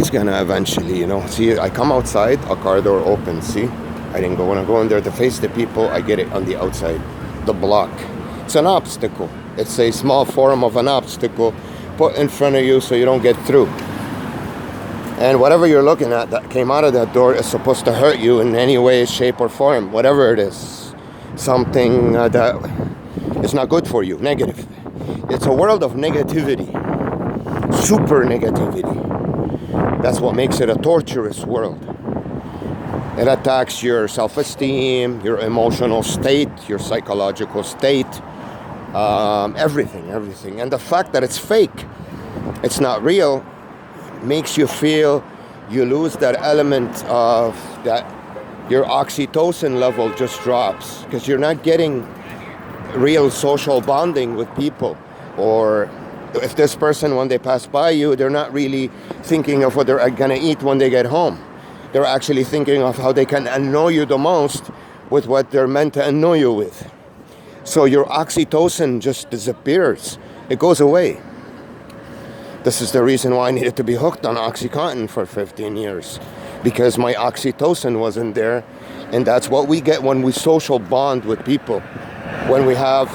he's gonna eventually, see, I come outside, a car door opens, see? I didn't go, when I go in there to face the people, I get it on the outside, the block. It's an obstacle. It's a small form of an obstacle put in front of you so you don't get through. And whatever you're looking at that came out of that door is supposed to hurt you in any way, shape, or form, whatever it is. Something that is not good for you, negative. It's a world of negativity, super negativity. That's what makes it a torturous world. It attacks your self-esteem, your emotional state, your psychological state, everything. And the fact that it's fake, it's not real, makes you feel you lose that element of that your oxytocin level just drops because you're not getting real social bonding with people. Or if this person, when they pass by you, they're not really thinking of what they're gonna eat when they get home. They're actually thinking of how they can annoy you the most with what they're meant to annoy you with. So your oxytocin just disappears. It goes away. This is the reason why I needed to be hooked on OxyContin for 15 years. Because my oxytocin wasn't there. And that's what we get when we social bond with people. When we have,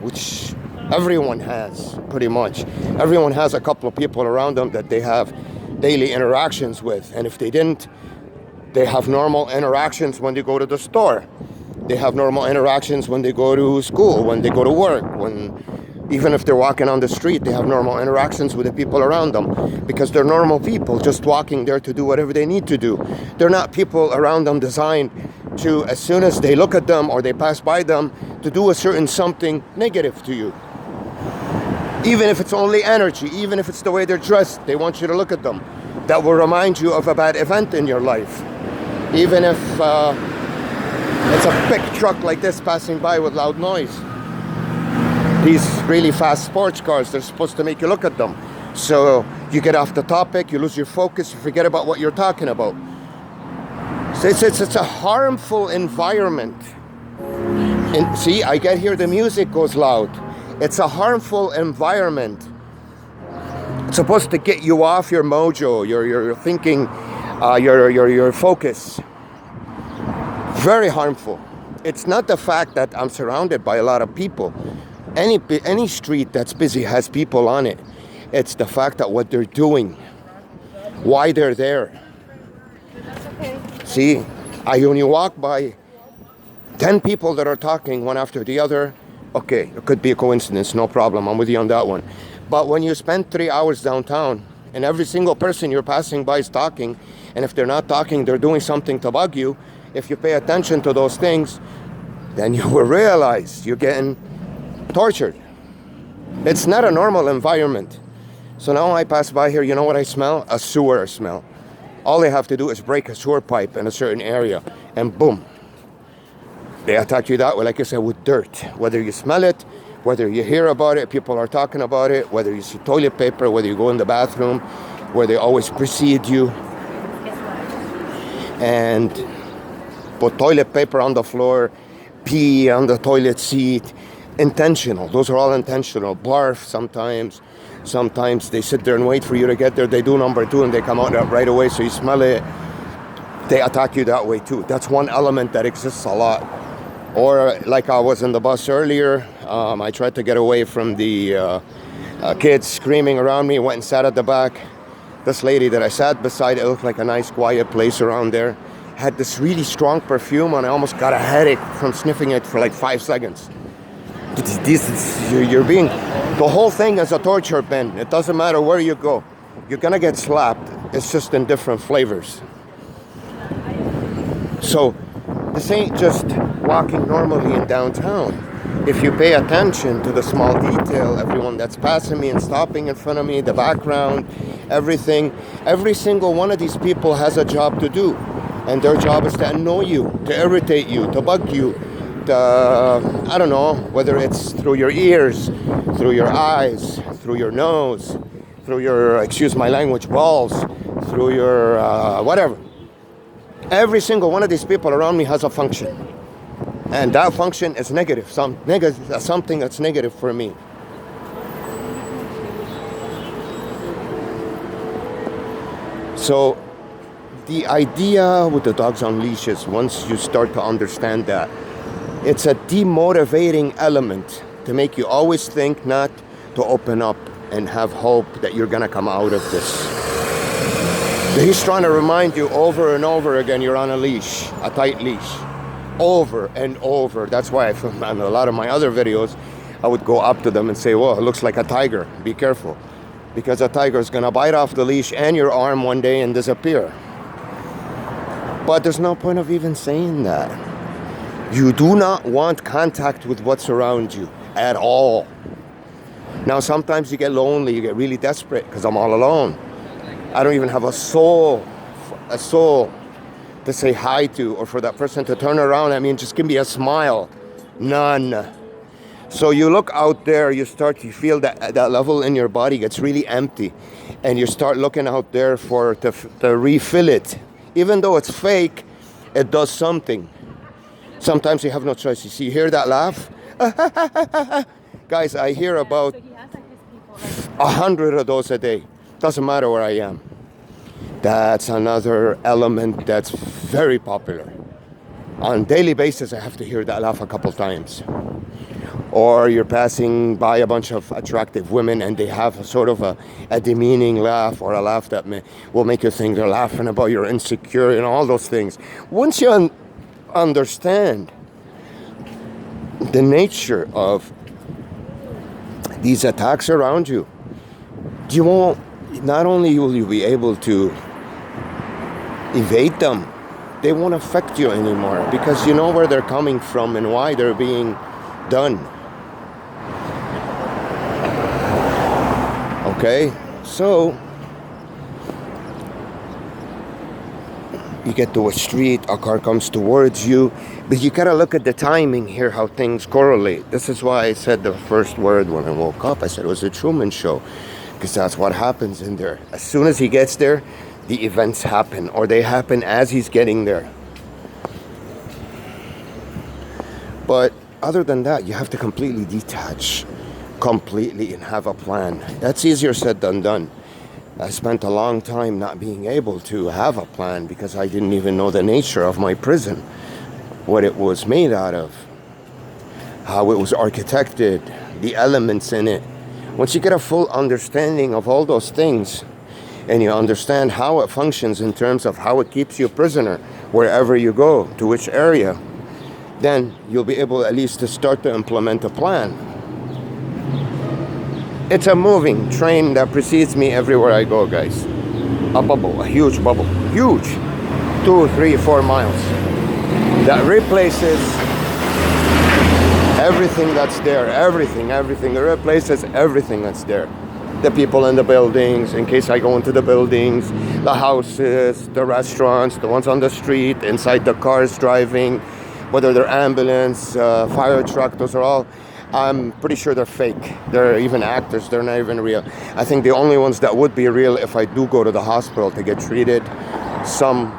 which everyone has, pretty much. Everyone has a couple of people around them that they have daily interactions with. And if they didn't, they have normal interactions when they go to the store. They have normal interactions when they go to school, when they go to work, even if they're walking on the street, they have normal interactions with the people around them because they're normal people just walking there to do whatever they need to do. They're not people around them designed to, as soon as they look at them or they pass by them, to do a certain something negative to you. Even if it's only energy, even if it's the way they're dressed, they want you to look at them. That will remind you of a bad event in your life. Even if it's a big truck like this passing by with loud noise. These really fast sports cars, they're supposed to make you look at them. So you get off the topic, you lose your focus, you forget about what you're talking about. So it's a harmful environment. And see, I get here, the music goes loud. It's a harmful environment. It's supposed to get you off your mojo, your thinking, your focus. Very harmful. It's not the fact that I'm surrounded by a lot of people. Any street that's busy has people on it. It's the fact that what they're doing, why they're there. See, when you walk by 10 people that are talking one after the other, okay, it could be a coincidence, no problem, I'm with you on that one. But when you spend 3 hours downtown and every single person you're passing by is talking, and if they're not talking, they're doing something to bug you, if you pay attention to those things, then you will realize you're getting tortured. It's not a normal environment. So now I pass by here, you know what I smell? A sewer smell. All they have to do is break a sewer pipe in a certain area, and boom. They attack you that way, like I said, with dirt. Whether you smell it, whether you hear about it, people are talking about it, whether you see toilet paper, whether you go in the bathroom, where they always precede you and put toilet paper on the floor, pee on the toilet seat. Intentional. Those are all intentional. Barf sometimes. Sometimes they sit there and wait for you to get there. They do number two and they come out right away so you smell it. They attack you that way too. That's one element that exists a lot. Or like I was in the bus earlier, I tried to get away from the kids screaming around me, went and sat at the back. This lady that I sat beside, it looked like a nice quiet place around there, had this really strong perfume and I almost got a headache from sniffing it for like 5 seconds. The whole thing is a torture pen. It doesn't matter where you go. You're gonna get slapped. It's just in different flavors. So this ain't just walking normally in downtown. If you pay attention to the small detail, everyone that's passing me and stopping in front of me, the background, everything, every single one of these people has a job to do. And their job is to annoy you, to irritate you, to bug you. I don't know, whether it's through your ears, through your eyes, through your nose, through your, excuse my language, balls, through your whatever. Every single one of these people around me has a function. And that function is negative, something that's negative for me. So the idea with the dogs on leashes, once you start to understand that, it's a demotivating element to make you always think not to open up and have hope that you're gonna come out of this. He's trying to remind you over and over again, you're on a leash, a tight leash, over and over. That's why on a lot of my other videos, I would go up to them and say, "Whoa, it looks like a tiger, be careful." Because a tiger is gonna bite off the leash and your arm one day and disappear. But there's no point of even saying that. You do not want contact with what's around you at all. Now, sometimes you get lonely, you get really desperate because I'm all alone. I don't even have a soul to say hi to, or for that person to turn around at me and just give me a smile. None. So you look out there, you feel that level in your body gets really empty, and you start looking out there to refill it. Even though it's fake, it does something. Sometimes you have no choice. You hear that laugh? Guys, I hear about 100 of those a day. Doesn't matter where I am. That's another element that's very popular. On a daily basis, I have to hear that laugh a couple times. Or you're passing by a bunch of attractive women and they have sort of a demeaning laugh, or a laugh that will make you think they're laughing about your insecurity and all those things. Once you understand the nature of these attacks around you, you won't, not only will you be able to evade them, they won't affect you anymore, because you know where they're coming from and why they're being done. Okay, so you get to a street, a car comes towards you, but you gotta look at the timing here, how things correlate. This is why I said the first word when I woke up. I said it was a Truman show, because that's what happens in there. As soon as he gets there, the events happen, or they happen as he's getting there. But other than that, you have to completely detach, completely, and have a plan. That's easier said than done. I spent a long time not being able to have a plan because I didn't even know the nature of my prison, what it was made out of, how it was architected, the elements in it. Once you get a full understanding of all those things, and you understand how it functions in terms of how it keeps you a prisoner wherever you go, to which area, then you'll be able at least to start to implement a plan. It's a moving train that precedes me everywhere I go, guys. A bubble, a huge bubble, huge, 2, 3, 4 miles, that replaces everything that's there, everything, it replaces everything that's there. The people in the buildings, in case I go into the buildings, the houses, the restaurants, the ones on the street, inside the cars driving, whether they're ambulance, fire truck, those are all, I'm pretty sure they're fake. They're even actors, they're not even real. I think the only ones that would be real if I do go to the hospital to get treated. Some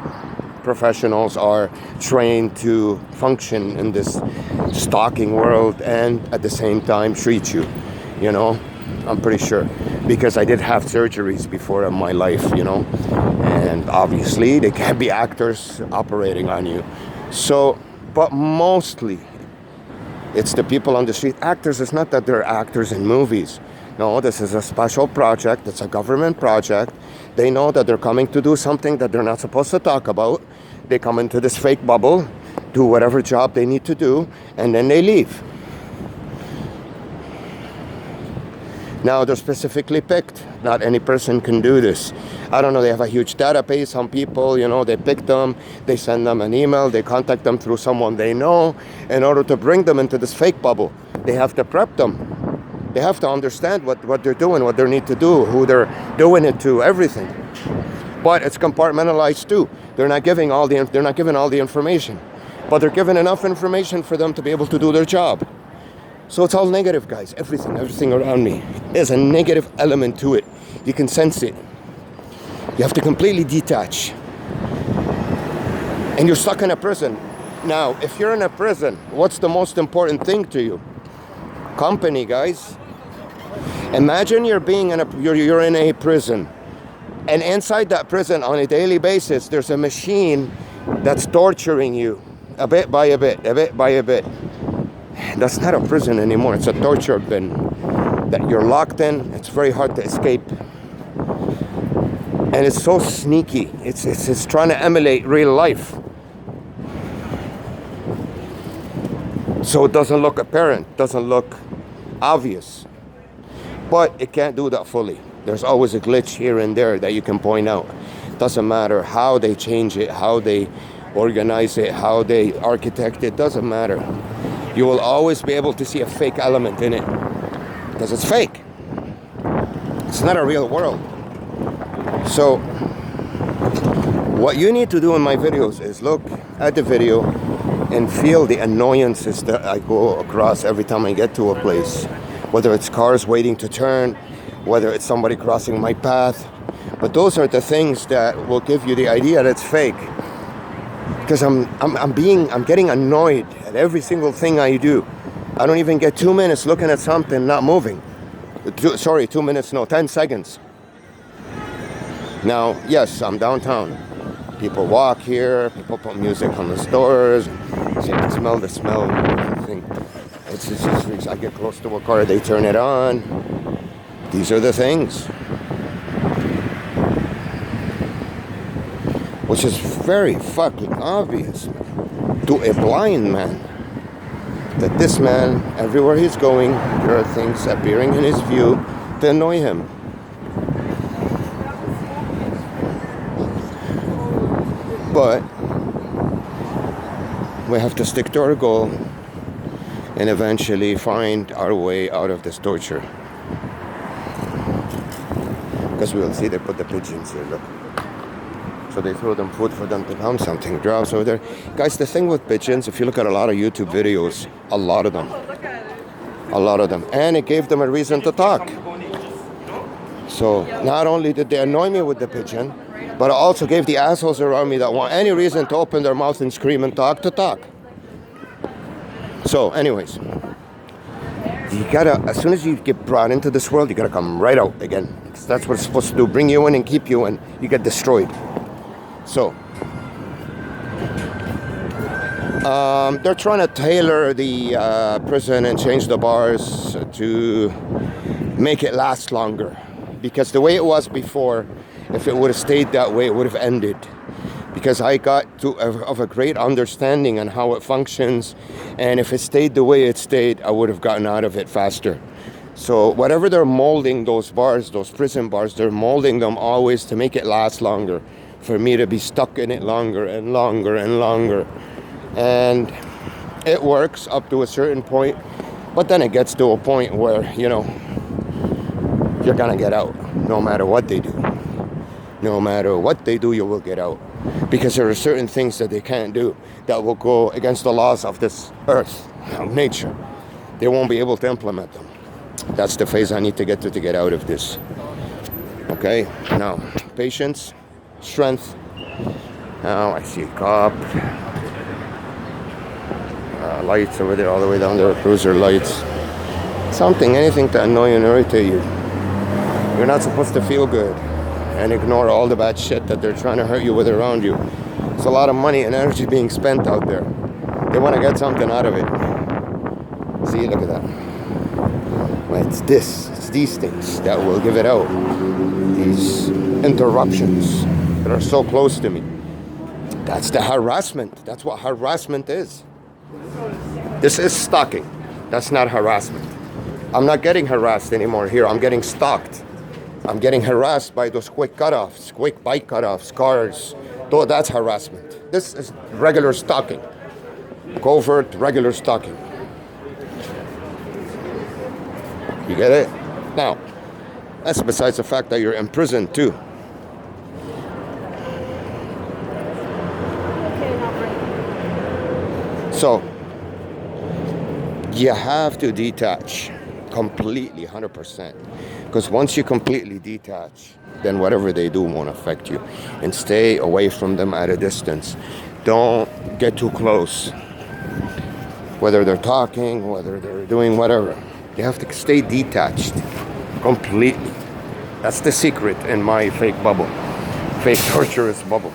professionals are trained to function in this stalking world and at the same time treat you, you know? I'm pretty sure, because I did have surgeries before in my life, you know, and obviously they can't be actors operating on you. So, but mostly it's the people on the street. Actors, it's not that they're actors in movies. No, this is a special project. It's a government project. They know that they're coming to do something that they're not supposed to talk about. They come into this fake bubble, do whatever job they need to do, and then they leave. Now, they're specifically picked. Not any person can do this. I don't know, they have a huge database. Some people, you know, they pick them, they send them an email, they contact them through someone they know. In order to bring them into this fake bubble, they have to prep them. They have to understand what they're doing, what they need to do, who they're doing it to, everything. But it's compartmentalized too. They're not giving all the information, but they're giving enough information for them to be able to do their job. So it's all negative, guys. Everything around me is a negative element to it. You can sense it. You have to completely detach. And you're stuck in a prison. Now, if you're in a prison, what's the most important thing to you? Company, guys. Imagine you're in a prison. And inside that prison on a daily basis, there's a machine that's torturing you a bit by a bit, a bit by a bit. That's not a prison anymore. It's a torture bin that you're locked in. It's very hard to escape. And it's so sneaky. It's trying to emulate real life. So it doesn't look apparent, doesn't look obvious. But it can't do that fully. There's always a glitch here and there that you can point out. Doesn't matter how they change it, how they organize it, how they architect it, doesn't matter. You will always be able to see a fake element in it because it's fake. It's not a real world. So what you need to do in my videos is look at the video and feel the annoyances that I go across every time I get to a place. Whether it's cars waiting to turn, whether it's somebody crossing my path. But those are the things that will give you the idea that it's fake. Because I'm getting annoyed at every single thing I do. I don't even get 2 minutes looking at something not moving. 2 minutes, no, 10 seconds. Now, yes, I'm downtown. People walk here, people put music on the stores. So you can smell the smell and everything. It's just, I get close to a car, they turn it on. These are the things. Which is very fucking obvious to a blind man. That this man, everywhere he's going, there are things appearing in his view to annoy him. But we have to stick to our goal and eventually find our way out of this torture. Because we'll see they put the pigeons here, look. So they throw them food for them to come, something drops over there. Guys, the thing with pigeons, if you look at a lot of YouTube videos, a lot of them. And it gave them a reason to talk. So not only did they annoy me with the pigeon, but it also gave the assholes around me that want any reason to open their mouth and scream and talk to talk. So anyways, you gotta, as soon as you get brought into this world, you gotta come right out again. Because that's what it's supposed to do, bring you in and keep you in. You get destroyed. So, they're trying to tailor the prison and change the bars to make it last longer. Because the way it was before, if it would have stayed that way, it would have ended. Because I got to of a great understanding on how it functions, and if it stayed the way it stayed, I would have gotten out of it faster. So whatever they're molding those bars, those prison bars, they're molding them always to make it last longer, for me to be stuck in it longer and longer and longer. And it works up to a certain point, but then it gets to a point where, you know, you're gonna get out no matter what they do. No matter what they do, you will get out. Because there are certain things that they can't do that will go against the laws of this earth, of nature. They won't be able to implement them. That's the phase I need to get out of this. Okay, now, patience, strength. Now I see a cop. Lights over there, all the way down there, cruiser lights. Something, anything to annoy and irritate you. You're not supposed to feel good and ignore all the bad shit that they're trying to hurt you with around you. It's a lot of money and energy being spent out there. They want to get something out of it. See, look at that. Well, it's these things that will give it out. These interruptions that are so close to me. That's the harassment. That's what harassment is. This is stalking. That's not harassment. I'm not getting harassed anymore here. I'm getting stalked. I'm getting harassed by those quick cutoffs, quick bike cutoffs, cars. Though that's harassment. This is regular stalking. Covert, regular stalking. You get it? Now, that's besides the fact that you're in prison too. So, you have to detach completely, 100%. Because once you completely detach, then whatever they do won't affect you. And stay away from them at a distance. Don't get too close. Whether they're talking, whether they're doing whatever. You have to stay detached completely. That's the secret in my fake bubble. Fake torturous bubble.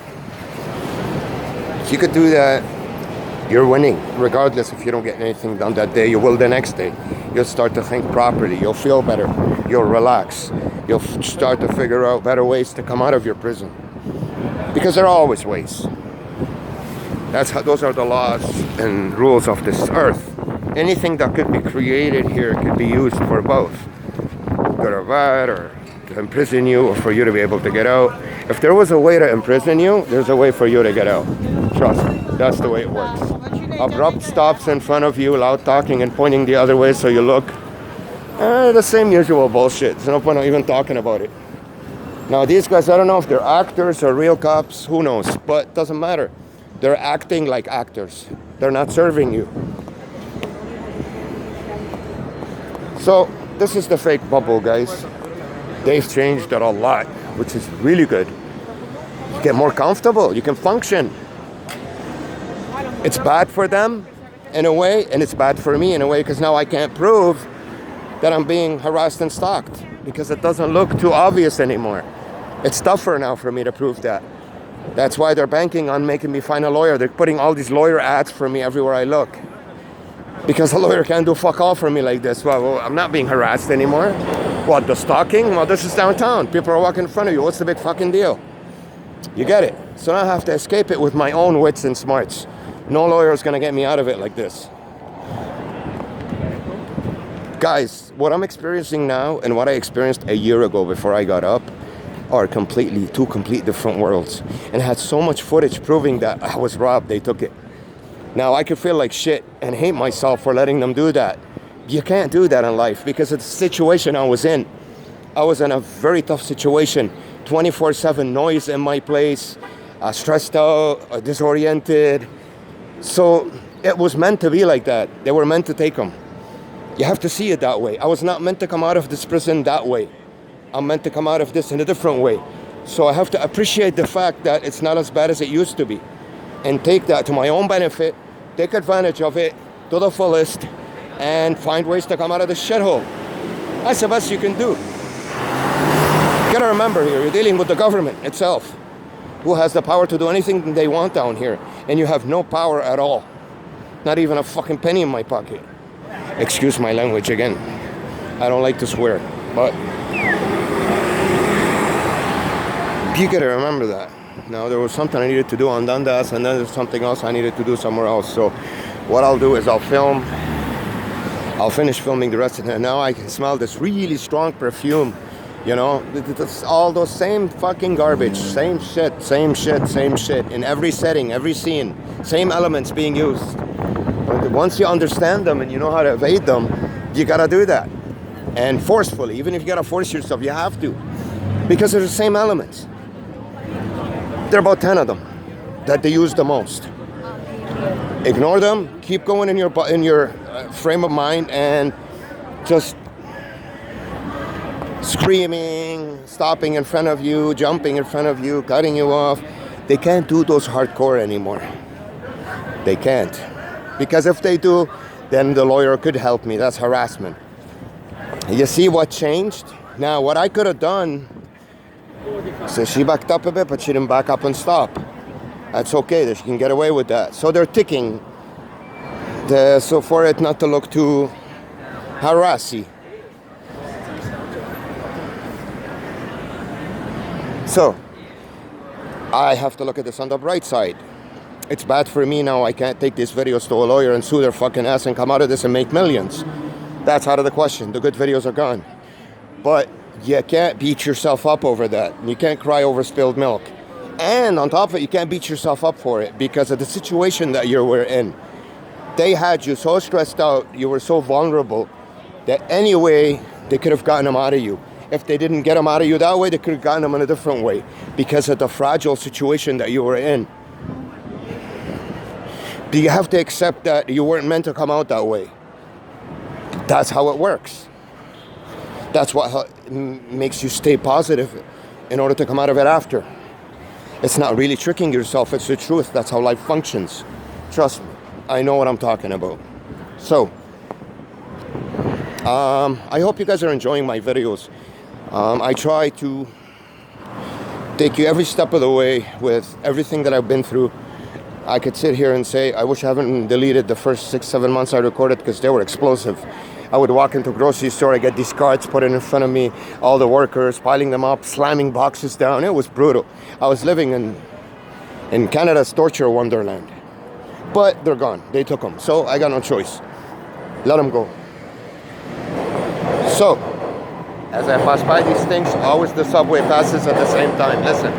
If you could do that, you're winning. Regardless if you don't get anything done that day, you will the next day. You'll start to think properly. You'll feel better. You'll relax. You'll start to figure out better ways to come out of your prison. Because there are always ways. Those are the laws and rules of this earth. Anything that could be created here could be used for both. Good or bad, or to imprison you, or for you to be able to get out. If there was a way to imprison you, there's a way for you to get out. Trust me, that's the way it works. Abrupt stops in front of you, loud talking and pointing the other way so you look. The same usual bullshit. There's no point in even talking about it. Now these guys, I don't know if they're actors or real cops, who knows, but it doesn't matter. They're acting like actors. They're not serving you. So this is the fake bubble, guys. They've changed it a lot, which is really good. You get more comfortable. You can function. It's bad for them in a way, and it's bad for me in a way, because now I can't prove that I'm being harassed and stalked, because it doesn't look too obvious anymore. It's tougher now for me to prove that. That's why they're banking on making me find a lawyer. They're putting all these lawyer ads for me everywhere I look. Because a lawyer can't do fuck all for me like this. Well, I'm not being harassed anymore. What, the stalking? Well, this is downtown. People are walking in front of you. What's the big fucking deal? You get it? So now I have to escape it with my own wits and smarts. No lawyer is going to get me out of it like this. Guys, what I'm experiencing now and what I experienced a year ago before I got up are two complete different worlds. And I had so much footage proving that I was robbed. They took it. Now I could feel like shit and hate myself for letting them do that. You can't do that in life because of the situation I was in. I was in a very tough situation. 24/7 noise in my place, stressed out, disoriented. So it was meant to be like that. They were meant to take them. You have to see it that way. I was not meant to come out of this prison that way. I'm meant to come out of this in a different way. So I have to appreciate the fact that it's not as bad as it used to be. And take that to my own benefit, take advantage of it to the fullest, and find ways to come out of the shithole. That's the best you can do. You gotta remember here, you're dealing with the government itself, who has the power to do anything they want down here. And you have no power at all. Not even a fucking penny in my pocket. Excuse my language again. I don't like to swear, but you gotta remember that. Now there was something I needed to do on Dundas, and then there's something else I needed to do somewhere else. So what I'll do is I'll finish filming the rest of it. Now I can smell this really strong perfume. You know, it's all those same fucking garbage, same shit, in every setting, every scene, same elements being used. But once you understand them and you know how to evade them, you gotta do that. And forcefully, even if you gotta force yourself, you have to. Because they're the same elements. There are about 10 of them that they use the most. Ignore them, keep going in your frame of mind, and just screaming, stopping in front of you, jumping in front of you, cutting you off. They can't do those hardcore anymore. They can't. Because if they do, then the lawyer could help me. That's harassment. You see what changed? Now, what I could have done, so she backed up a bit, but she didn't back up and stop. That's okay, she can get away with that. So they're ticking, so for it not to look too harassy. So, I have to look at this on the bright side. It's bad for me now. I can't take these videos to a lawyer and sue their fucking ass and come out of this and make millions. That's out of the question. The good videos are gone. But you can't beat yourself up over that. You can't cry over spilled milk. And on top of it, you can't beat yourself up for it because of the situation that you were in. They had you so stressed out, you were so vulnerable, that anyway, they could have gotten them out of you. If they didn't get them out of you that way, they could have gotten them in a different way because of the fragile situation that you were in. Do you have to accept that you weren't meant to come out that way? That's how it works. That's what makes you stay positive in order to come out of it after. It's not really tricking yourself, it's the truth. That's how life functions. Trust me, I know what I'm talking about. So, I hope you guys are enjoying my videos. I try to take you every step of the way with everything that I've been through. I could sit here and say, I wish I haven't deleted the first 6-7 months I recorded because they were explosive. I would walk into a grocery store, I get these carts put in front of me, all the workers piling them up, slamming boxes down. It was brutal. I was living in Canada's torture wonderland. But they're gone. They took them. So I got no choice. Let them go. So, as I pass by these things, always the subway passes at the same time. Listen.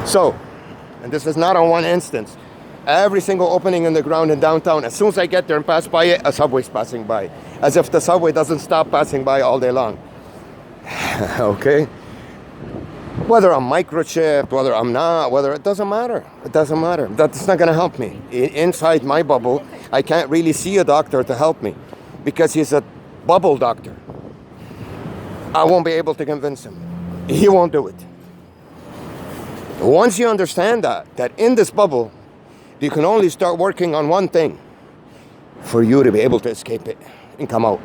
So, and this is not on one instance. Every single opening in the ground in downtown, as soon as I get there and pass by it, a subway's passing by. As if the subway doesn't stop passing by all day long. Okay? Whether I'm microchipped, whether I'm not, whether it doesn't matter. It doesn't matter. That's not going to help me. Inside my bubble, I can't really see a doctor to help me because he's a bubble doctor. I won't be able to convince him. He won't do it. Once you understand that in this bubble, you can only start working on one thing for you to be able to escape it and come out.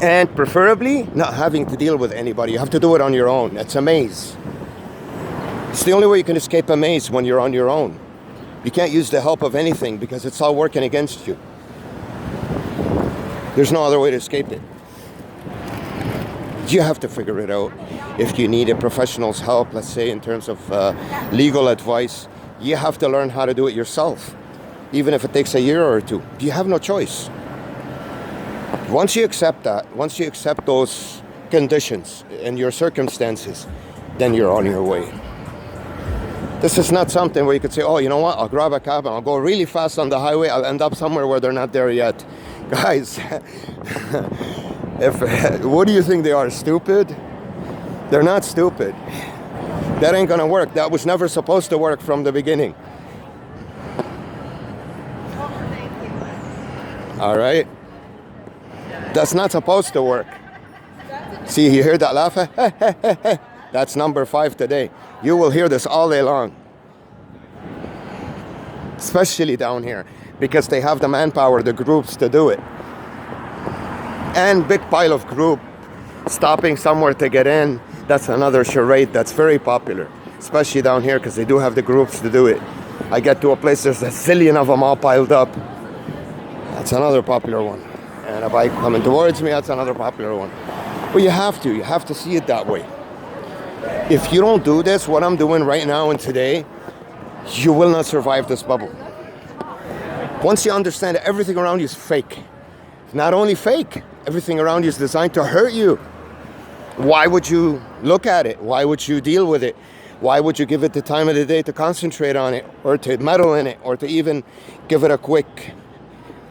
And preferably not having to deal with anybody. You have to do it on your own. It's a maze. It's the only way you can escape a maze when you're on your own. You can't use the help of anything because it's all working against you. There's no other way to escape it. You have to figure it out. If you need a professional's help, let's say in terms of legal advice, you have to learn how to do it yourself. Even if it takes a year or two. You have no choice. Once you accept that, once you accept those conditions and your circumstances, then you're on your way. This is not something where you could say, oh, you know what, I'll grab a cab and I'll go really fast on the highway, I'll end up somewhere where they're not there yet. Guys, what do you think they are, stupid? They're not stupid. That ain't gonna work. That was never supposed to work from the beginning. All right? That's not supposed to work. See, you hear that laugh? That's number 5 today. You will hear this all day long. Especially down here. Because they have the manpower, the groups to do it. And big pile of group stopping somewhere to get in. That's another charade that's very popular. Especially down here because they do have the groups to do it. I get to a place, there's a zillion of them all piled up. That's another popular one. And a bike coming towards me, that's another popular one. But you have to see it that way. If you don't do this, what I'm doing right now and today, you will not survive this bubble. Once you understand that everything around you is fake. Not only fake, everything around you is designed to hurt you. Why would you look at it? Why would you deal with it? Why would you give it the time of the day to concentrate on it, or to meddle in it, or to even give it a quick,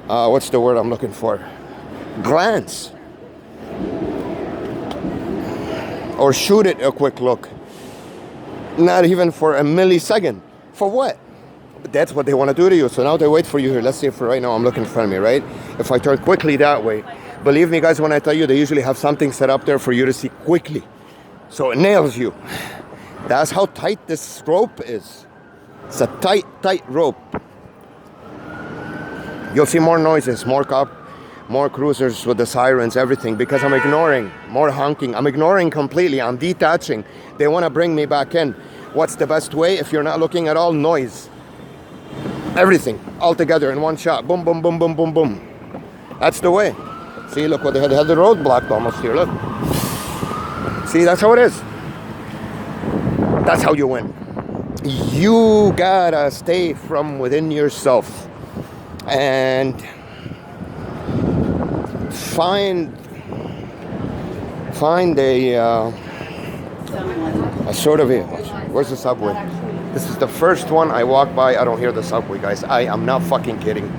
what's the word I'm looking for? Glance. Or shoot it a quick look. Not even for a millisecond. For what? That's what they want to do to you. So now they wait for you here. Let's say for right now I'm looking in front of me, right? If I turn quickly that way, believe me guys when I tell you, they usually have something set up there for you to see quickly. So it nails you. That's how tight this rope is. It's a tight, tight rope. You'll see more noises, more cruisers with the sirens, everything, because I'm ignoring, more honking. I'm ignoring completely. I'm detaching. They want to bring me back in. What's the best way? If you're not looking at all, noise. Everything, all together in one shot. Boom, boom, boom, boom, boom, boom. That's the way. See, look what they had the road blocked almost here, look. See, that's how it is. That's how you win. You gotta stay from within yourself and find a sort of a, where's the subway? This is the first one I walk by. I don't hear the subway, guys. I am not fucking kidding.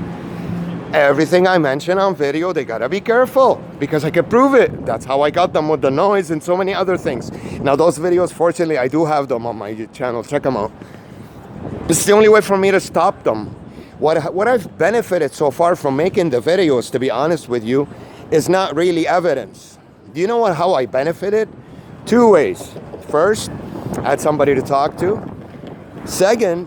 Everything I mention on video, they gotta be careful because I can prove it. That's how I got them with the noise and so many other things. Now those videos, fortunately, I do have them on my channel. Check them out. It's the only way for me to stop them. What I've benefited so far from making the videos, to be honest with you, is not really evidence. Do you know how I benefited? 2 ways. First, I had somebody to talk to. Second,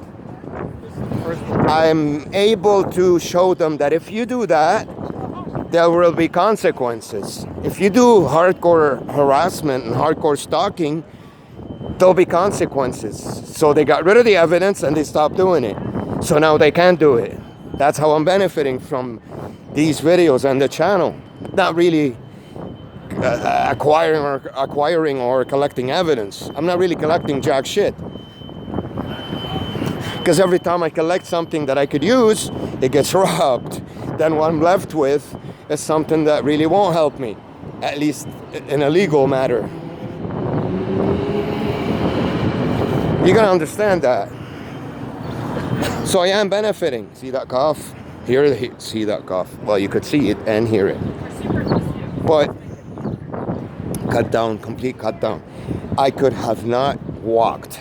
I'm able to show them that if you do that, there will be consequences. If you do hardcore harassment and hardcore stalking, there'll be consequences. So they got rid of the evidence and they stopped doing it. So now they can't do it. That's how I'm benefiting from these videos and the channel. Not really acquiring or collecting evidence. I'm not really collecting jack shit. Because every time I collect something that I could use, it gets robbed. Then what I'm left with is something that really won't help me, at least in a legal matter. You gotta understand that. So I am benefiting. See that cough? See that cough? Well, you could see it and hear it. But cut down, complete cut down. I could have not walked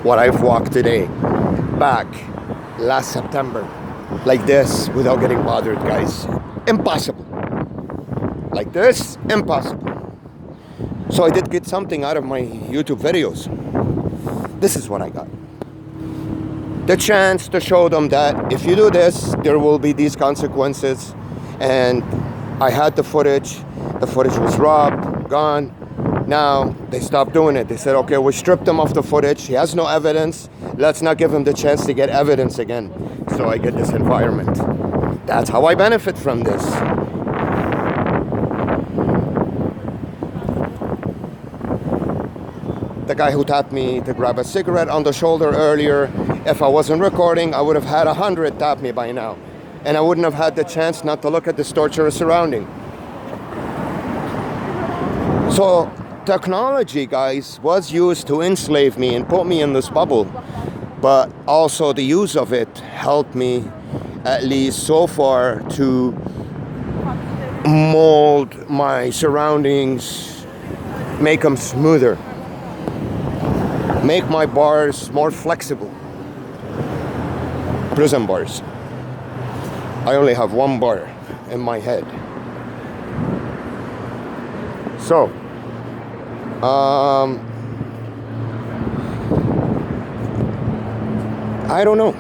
what I've walked today, back last September, like this, without getting bothered, guys. Impossible. Like this, impossible. So I did get something out of my YouTube videos. This is what I got. The chance to show them that if you do this, there will be these consequences. And I had the footage. The footage was robbed, gone. Now they stopped doing it. They said, okay, we stripped him of the footage. He has no evidence. Let's not give him the chance to get evidence again. So I get this environment. That's how I benefit from this. The guy who tapped me to grab a cigarette on the shoulder earlier, if I wasn't recording, I would have had 100 tap me by now. And I wouldn't have had the chance not to look at this torturous surrounding. So technology, guys, was used to enslave me and put me in this bubble. But also the use of it helped me, at least so far, to mold my surroundings, make them smoother, make my bars more flexible. Prison bars. I only have one bar in my head. So, I don't know.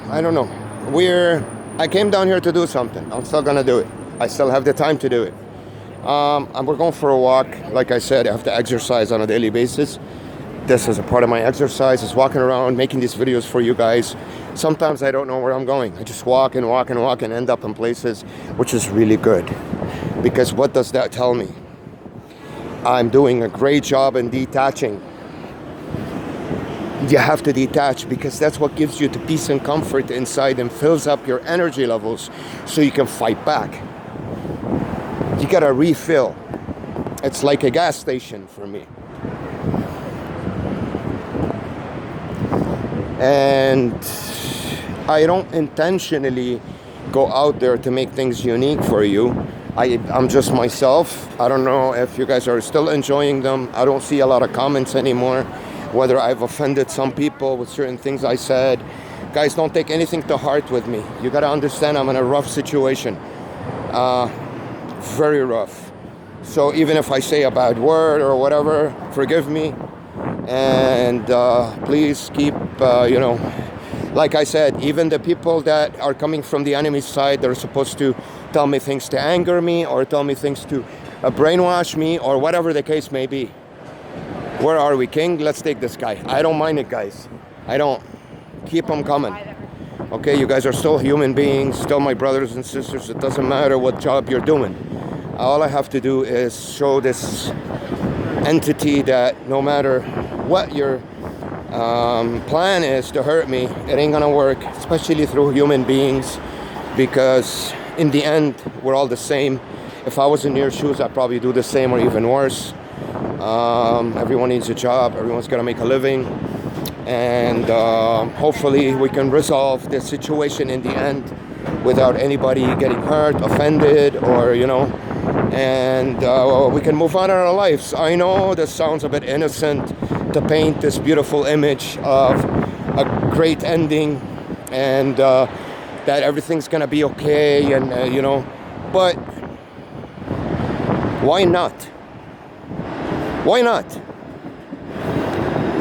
I came down here to do something. I'm still gonna do it. I still have the time to do it. We're going for a walk. Like I said, I have to exercise on a daily basis. This is a part of my exercise, is walking around, making these videos for you guys. Sometimes I don't know where I'm going. I just walk and walk and walk and end up in places, which is really good. Because what does that tell me? I'm doing a great job in detaching. You have to detach because that's what gives you the peace and comfort inside and fills up your energy levels so you can fight back. You gotta refill. It's like a gas station for me. And I don't intentionally go out there to make things unique for you. I'm just myself. I don't know if you guys are still enjoying them. I don't see a lot of comments anymore, whether I've offended some people with certain things I said. Guys, don't take anything to heart with me. You gotta understand I'm in a rough situation. Very rough. So even if I say a bad word or whatever, forgive me. And please keep, like I said, even the people that are coming from the enemy side, they're supposed to tell me things to anger me or tell me things to brainwash me or whatever the case may be. Where are we, King? Let's take this guy. I don't mind it, guys. I don't. Keep them coming. Okay, you guys are still human beings, still my brothers and sisters. It doesn't matter what job you're doing. All I have to do is show this entity that no matter what your plan is to hurt me, it ain't gonna work, especially through human beings, because in the end, we're all the same. If I was in your shoes, I'd probably do the same or even worse. Everyone needs a job. Everyone's got to make a living. And hopefully we can resolve this situation in the end without anybody getting hurt, offended, or, and we can move on in our lives. I know this sounds a bit innocent to paint this beautiful image of a great ending and that everything's going to be okay and, but why not? Why not?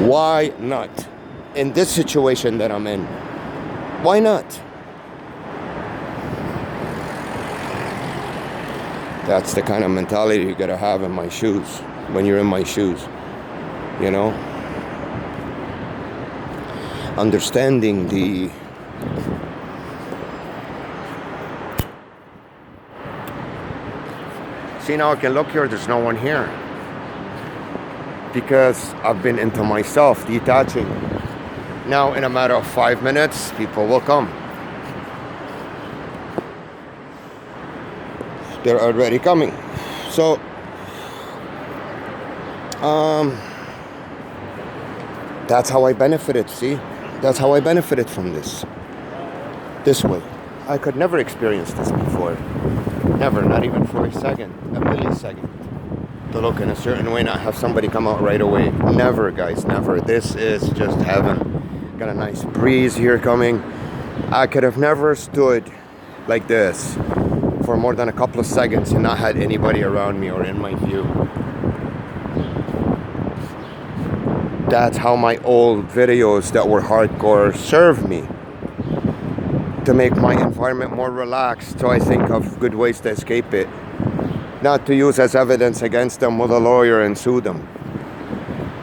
Why not? In this situation that I'm in, why not? That's the kind of mentality you gotta have in my shoes, when you're in my shoes, you know? Understanding the see, now I can look here, there's no one here. Because I've been into myself, detaching. Now, in a matter of 5 minutes, people will come. They're already coming. So, that's how I benefited, see? That's how I benefited from this. This way. I could never experience this before. Never, not even for a second, a millisecond. To look in a certain way, not have somebody come out right away. Never, guys, never. This is just heaven. Got a nice breeze here coming. I could have never stood like this for more than a couple of seconds and not had anybody around me or in my view. That's how my old videos that were hardcore served me. To make my environment more relaxed, so I think of good ways to escape it. Not to use as evidence against them with a lawyer and sue them.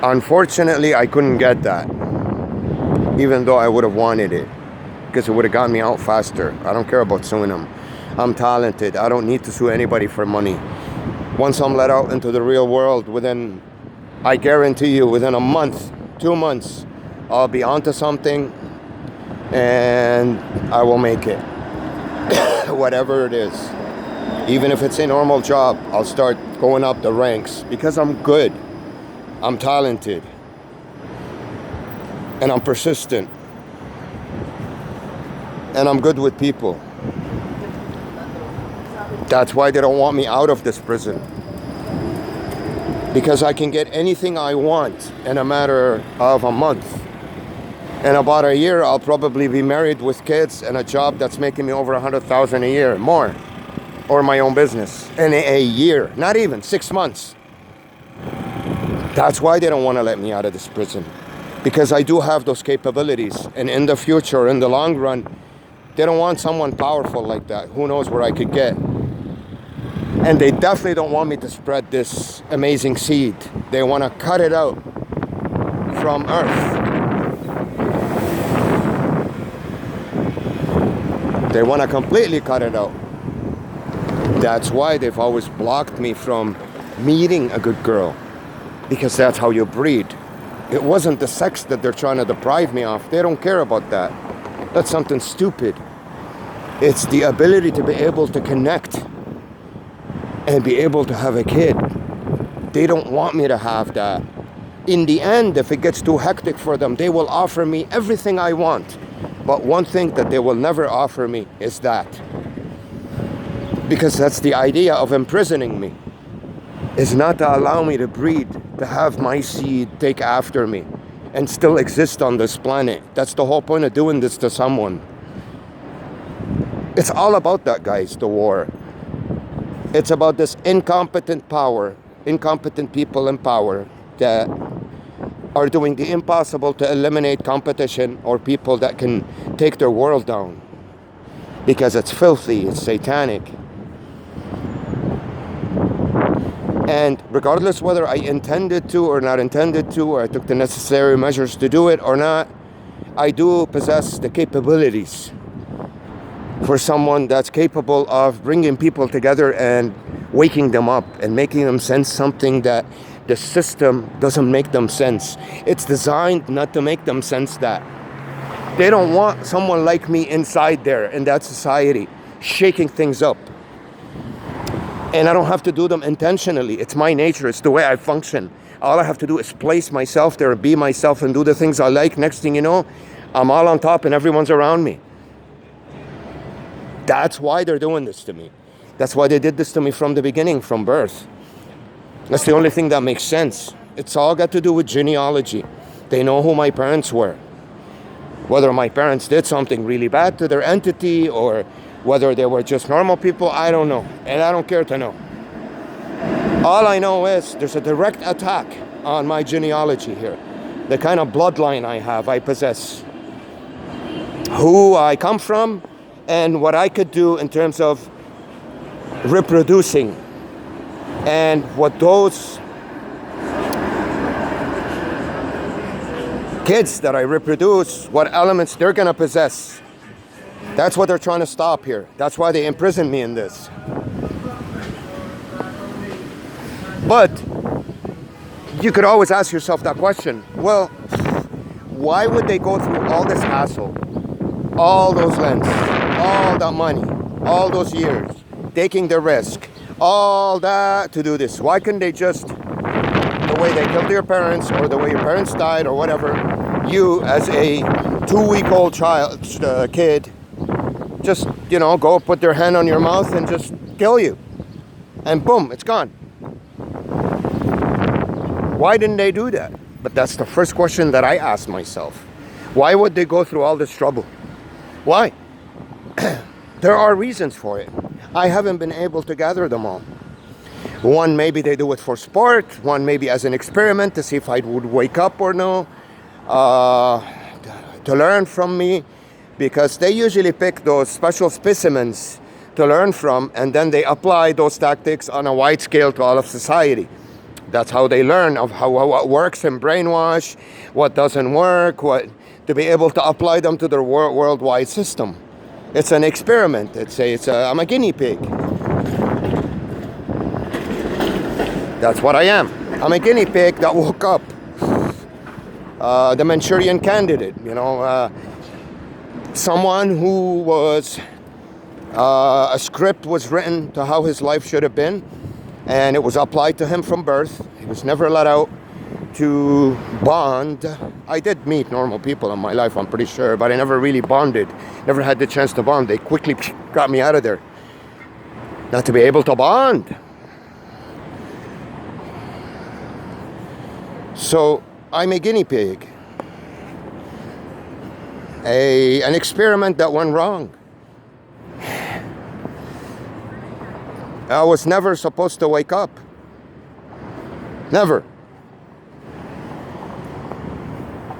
Unfortunately, I couldn't get that. Even though I would have wanted it. Because it would have gotten me out faster. I don't care about suing them. I'm talented. I don't need to sue anybody for money. Once I'm let out into the real world, I guarantee you, within a month, 2 months, I'll be onto something and I will make it. Whatever it is. Even if it's a normal job, I'll start going up the ranks because I'm good. I'm talented. And I'm persistent. And I'm good with people. That's why they don't want me out of this prison. Because I can get anything I want in a matter of a month. In about a year, I'll probably be married with kids and a job that's making me over $100,000 a year, more. Or my own business in a year, not even 6 months. That's why they don't want to let me out of this prison. Because I do have those capabilities. And in the future, in the long run, they don't want someone powerful like that. Who knows where I could get. And they definitely don't want me to spread this amazing seed. They want to cut it out from Earth. They want to completely cut it out. That's why they've always blocked me from meeting a good girl. Because that's how you breed. It wasn't the sex that they're trying to deprive me of. They don't care about that. That's something stupid. It's the ability to be able to connect and be able to have a kid. They don't want me to have that. In the end, if it gets too hectic for them, they will offer me everything I want. But one thing that they will never offer me is that. Because that's the idea of imprisoning me. Is not to allow me to breed, to have my seed take after me and still exist on this planet. That's the whole point of doing this to someone. It's all about that, guys, the war. It's about this incompetent power, incompetent people in power that are doing the impossible to eliminate competition or people that can take their world down. Because it's filthy, it's satanic. And regardless whether I intended to or not intended to, or I took the necessary measures to do it or not, I do possess the capabilities for someone that's capable of bringing people together and waking them up and making them sense something that the system doesn't make them sense. It's designed not to make them sense that. They don't want someone like me inside there in that society, shaking things up. And I don't have to do them intentionally. It's my nature. It's the way I function. All I have to do is place myself there, be myself, and do the things I like. Next thing you know, I'm all on top and everyone's around me. That's why they're doing this to me. That's why they did this to me from the beginning, from birth. That's the only thing that makes sense. It's all got to do with genealogy. They know who my parents were. Whether my parents did something really bad to their entity or whether they were just normal people, I don't know. And I don't care to know. All I know is there's a direct attack on my genealogy here. The kind of bloodline I have, I possess. Who I come from and what I could do in terms of reproducing And what those kids that I reproduce, what elements they're gonna possess, that's what they're trying to stop here. That's why they imprisoned me in this. But you could always ask yourself that question. Well, why would they go through all this hassle, all those lengths, all that money, all those years, taking the risk, all that to do this? Why couldn't they just, the way they killed your parents or the way your parents died or whatever, you as a 2-week-old kid, just, go put their hand on your mouth and just kill you. And boom, it's gone. Why didn't they do that? But that's the first question that I asked myself. Why would they go through all this trouble? Why? There are reasons for it. I haven't been able to gather them all. One, maybe they do it for sport. One, maybe as an experiment to see if I would wake up or no. To learn from me. Because they usually pick those special specimens to learn from, and then they apply those tactics on a wide scale to all of society. That's how they learn of how what works in brainwash, what doesn't work, to be able to apply them to their worldwide system. It's an experiment. I'm a guinea pig. That's what I am. I'm a guinea pig that woke up. The Manchurian candidate, someone who was, a script was written to how his life should have been, and it was applied to him from birth. He was never let out to bond. I did meet normal people in my life, I'm pretty sure, but I never really bonded, never had the chance to bond. They quickly got me out of there. Not to be able to bond. So I'm a guinea pig. An experiment that went wrong. I was never supposed to wake up. Never.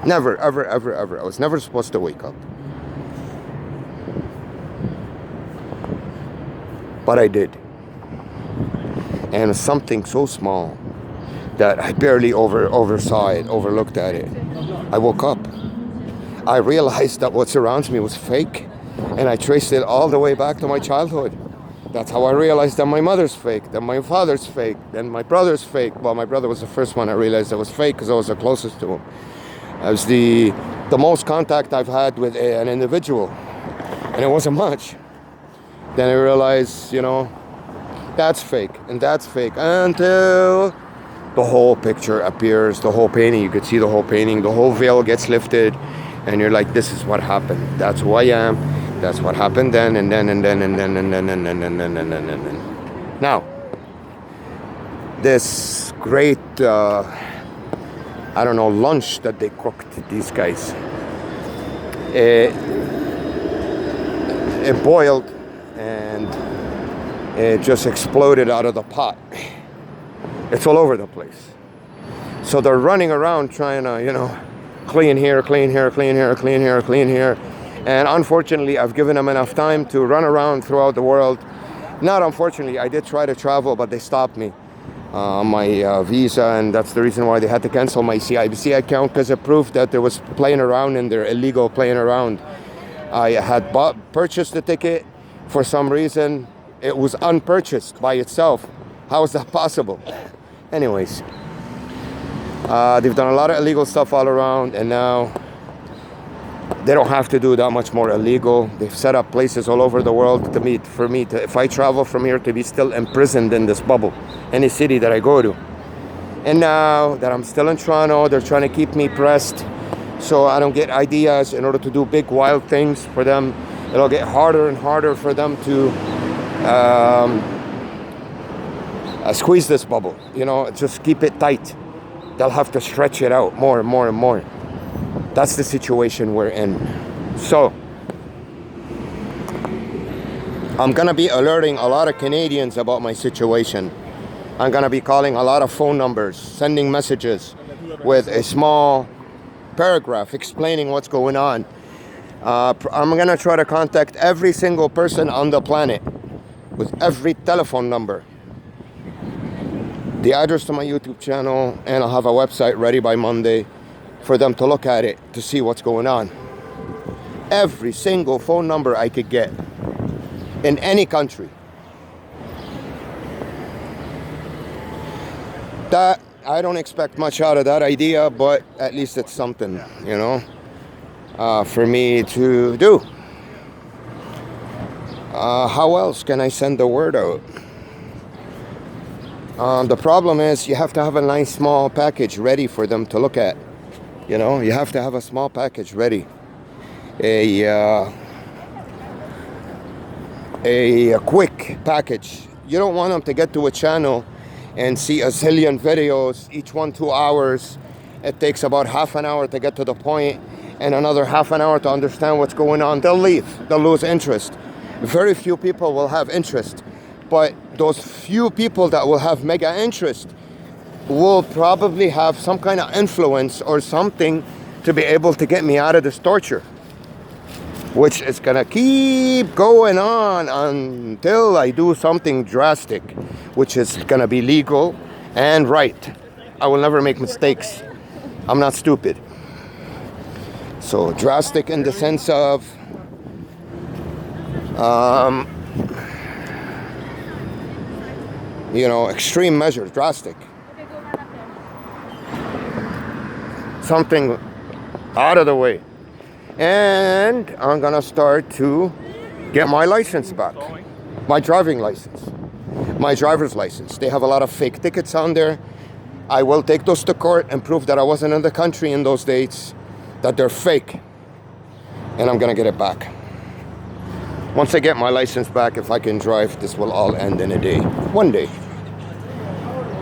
Never, ever, ever, ever. I was never supposed to wake up. But I did. And something so small that I barely overlooked at it. I woke up. I realized that what surrounds me was fake, and I traced it all the way back to my childhood. That's how I realized that my mother's fake, that my father's fake, then my brother's fake. Well, my brother was the first one I realized that was fake because I was the closest to him. I was the most contact I've had with an individual, and it wasn't much. Then I realized, that's fake, and that's fake, until the whole picture appears, the whole painting. You could see the whole painting, the whole veil gets lifted, and you're like, this is what happened. That's who I am. That's what happened then, and then. Now, this great, lunch that they cooked, these guys, it boiled, and it just exploded out of the pot. It's all over the place. So they're running around trying to, clean here, clean here, clean here, clean here, clean here. And unfortunately, I've given them enough time to run around throughout the world. Not unfortunately, I did try to travel, but they stopped me on my visa, and that's the reason why they had to cancel my CIBC account, because it proved that there was playing around in there, illegal playing around. I had purchased the ticket. For some reason, it was unpurchased by itself. How is that possible? Anyways, they've done a lot of illegal stuff all around, and now they don't have to do that much more illegal. They've set up places all over the world for me to, if I travel from here, to be still imprisoned in this bubble, any city that I go to. And now that I'm still in Toronto, they're trying to keep me pressed so I don't get ideas in order to do big, wild things for them. It'll get harder and harder for them to squeeze this bubble, just keep it tight. They'll have to stretch it out more and more and more. That's the situation we're in. So, I'm gonna be alerting a lot of Canadians about my situation. I'm gonna be calling a lot of phone numbers, sending messages with a small paragraph explaining what's going on. I'm gonna try to contact every single person on the planet with every telephone number. the address to my YouTube channel, and I'll have a website ready by Monday for them to look at it to see what's going on. Every single phone number I could get in any country. That, I don't expect much out of that idea, but at least it's something, you know, for me to do. How else can I send the word out? The problem is you have to have a nice small package ready for them to look at. You know, you have to have a small package ready. A quick package. You don't want them to get to a channel and see a zillion videos, each one 2 hours. It takes about half an hour to get to the point and another half an hour to understand what's going on. They'll leave. They'll lose interest. Very few people will have interest, but those few people that will have mega interest will probably have some kind of influence or something to be able to get me out of this torture, which is gonna keep going on until I do something drastic, which is gonna be legal and right. I will never make mistakes. I'm not stupid. So drastic in the sense of you know, extreme measures, drastic. Something out of the way. And I'm gonna start to get my license back. My driving license. My driver's license. They have a lot of fake tickets on there. I will take those to court and prove that I wasn't in the country in those dates, that they're fake. And I'm gonna get it back. Once I get my license back, if I can drive, this will all end in a day. One day.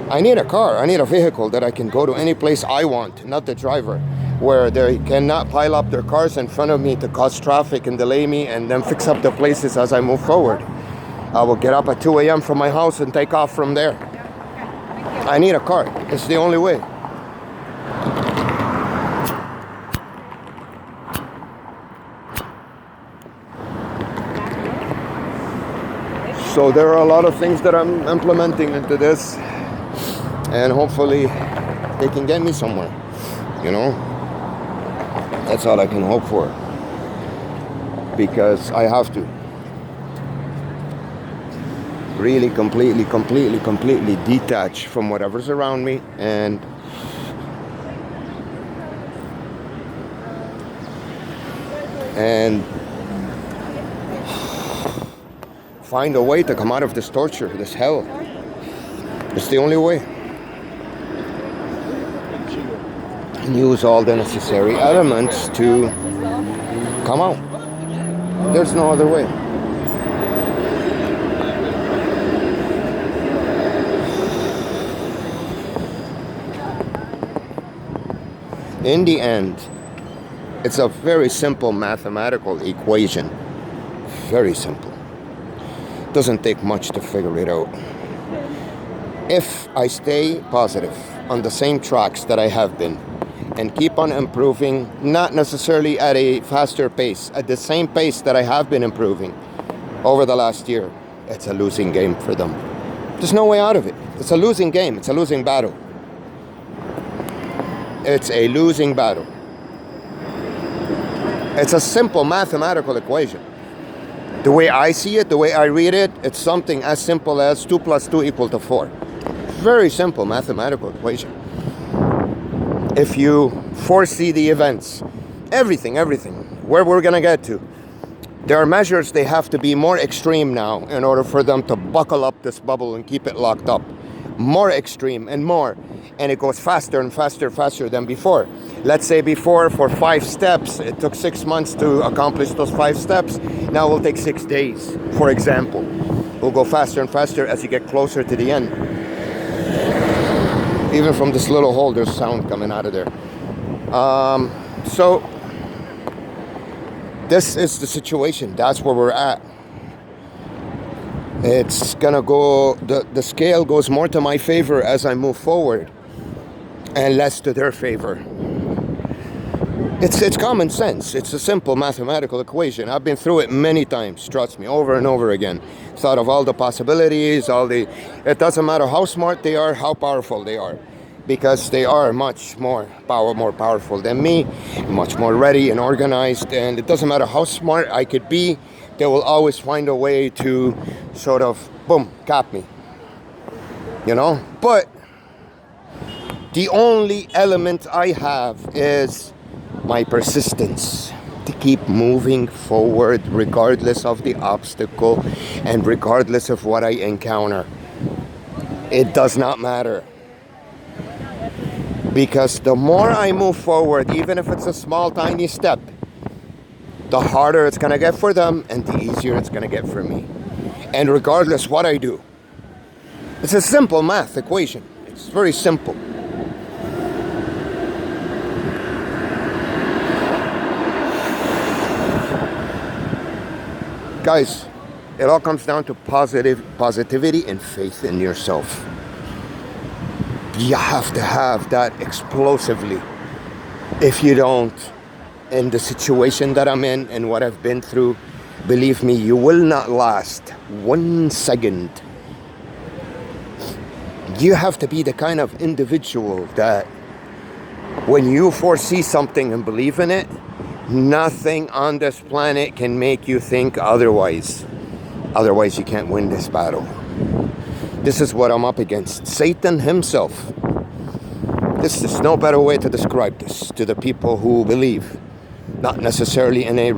I need a car. I need a vehicle that I can go to any place I want, not the driver, where they cannot pile up their cars in front of me to cause traffic and delay me and then fix up the places as I move forward. I will get up at 2 a.m. from my house and take off from there. I need a car. It's the only way. So there are a lot of things that I'm implementing into this, and hopefully they can get me somewhere, you know? That's all I can hope for, because I have to really completely detach from whatever's around me and find a way to come out of this torture, this hell. It's the only way. And use all the necessary elements to come out. There's no other way. In the end, it's a very simple mathematical equation. Very simple. Doesn't take much to figure it out. If I stay positive on the same tracks that I have been and keep on improving, not necessarily at a faster pace, at the same pace that I have been improving over the last year, it's a losing game for them. There's no way out of it. It's a losing game. It's a losing battle. It's a losing battle. It's a simple mathematical equation. The way I see it, the way I read it, it's something as simple as 2 + 2 = 4. Very simple mathematical equation. If you foresee the events, everything, where we're gonna get to, there are measures they have to be more extreme now in order for them to buckle up this bubble and keep it locked up. More extreme and more. And it goes faster and faster than before. Let's say before, for 5 steps, it took 6 months to accomplish those 5 steps. Now it will take 6 days, for example. It will go faster and faster as you get closer to the end. Even from this little hole, there's sound coming out of there. So, this is the situation. That's where we're at. It's gonna go, the scale goes more to my favor as I move forward and less to their favor. It's common sense. It's a simple mathematical equation. I've been through it many times, trust me, over and over again. Thought of all the possibilities, it doesn't matter how smart they are, how powerful they are. Because they are much more powerful than me, much more ready and organized, and it doesn't matter how smart I could be, they will always find a way to sort of, boom, cap me. You know? But the only element I have is my persistence to keep moving forward regardless of the obstacle and regardless of what I encounter. It does not matter. Because the more I move forward, even if it's a small, tiny step, the harder it's going to get for them and the easier it's going to get for me. And regardless what I do, it's a simple math equation. It's very simple. Guys, it all comes down to positivity and faith in yourself. You have to have that explosively. If you don't, in the situation that I'm in and what I've been through, believe me, you will not last 1 second. You have to be the kind of individual that when you foresee something and believe in it, nothing on this planet can make you think otherwise. Otherwise, you can't win this battle. This is what I'm up against. Satan himself. This is no better way to describe this to the people who believe. Not necessarily in a